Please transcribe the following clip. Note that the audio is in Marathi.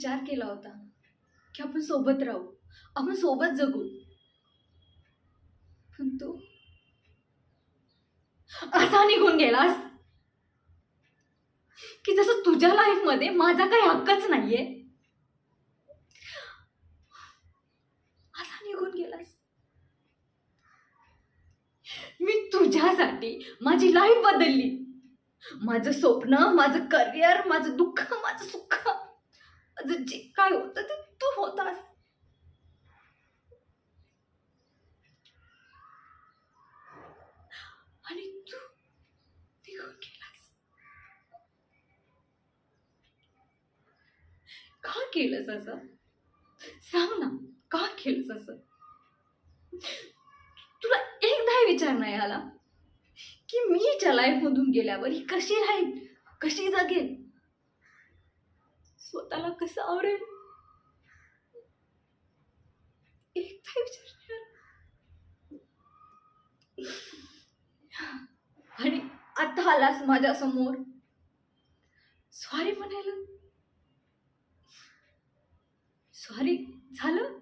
विचार केला होता की आपण सोबत राहू, आपण सोबत जगू. पण तू असा निघून गेलास की जसं तुझ्या लाईफ मध्ये माझा काही हक्कच नाहीये. असा निघून गेलास. मी तुझ्यासाठी माझी लाईफ बदलली. माझं स्वप्न, माझं करिअर, माझं दुःख, माझं सुख, माझं जे काय होतं ते तू होतास. आणि तू निघून गेलास. का केलंस असं? सांग ना, का केलंस असं? तुला एकदा विचार नाही आला की मी हिच्या लाईफ मधून गेल्यावर ही कशी राहील, कशी जगेल, स्वतःला कसं आवरेल? एकदा विचार नाही आला. आणि आता आलास माझ्या समोर सॉरी म्हणायला. सॉरी झालं.